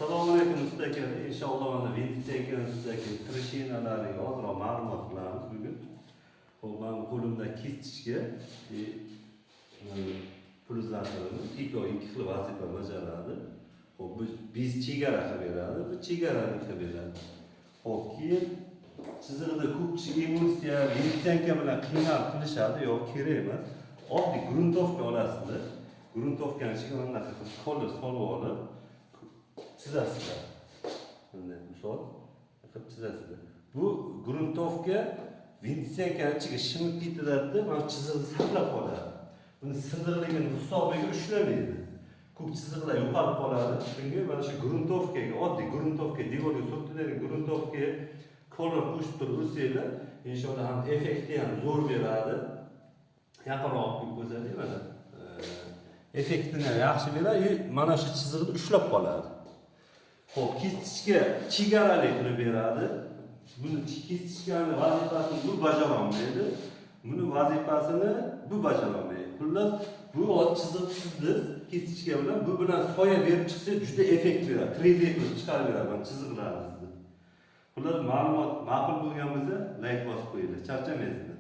Assalomu alaykum usta aka. Inshaalloh mana Vintage usidagi trashinalarga ozroq ma'lumot qilamiz bugun. Xo'p, men qo'limda kistishga pulizlatorimiz ikki xil vazifa bajaradi. Xo'p, biz chegara qilib beradi, bu chegarani qilib beradi. Xo'p, keyin chizig'ida ko'pchilik emulsiya, vinitsenka bilan qiynalib qilishadi, yo'q, kerak emas. Oddiy gruntovka olasizlar. Gruntovkani ichiga mana qilib kolor solib olib chizasizlar. Bunday misol qilib chizasizlar. Bu gruntovka vinitsenkani ichiga shimib ketadi, mana chizig'ini saqlab qoladi. Buni silliqligini hisobiga ushlamaydi. Ko'p chiziqlar yo'qolib qoladi. Shunga mana shu gruntovkaga, oddiy gruntovka, devorga surtiladigan gruntovkaga kolor qo'shib turib ursanglar, inshaalloh ham effekti ham zo'r beradi. Yaqinroq qilib ko'rsating mana. Effektini yaxshi beradi, mana shu chiziqni ushlab qoladi. Xo'p, kistishga chegaralik qilib beradi. Buni kistishgani vazifasini bu bajara olmaydi. Buni vazifasini bu bajara olmaydi. Xullas, bu chiziqsiz kistishga bilan bu bilan soya berib chiqsa juda effekt beradi. 3D qilib chiqarib beradi chiziqlarni. Xullas, ma'lumot ma'qul bo'lgan bo'lsa, like bosib qo'yinglar. Charchamaysizlar.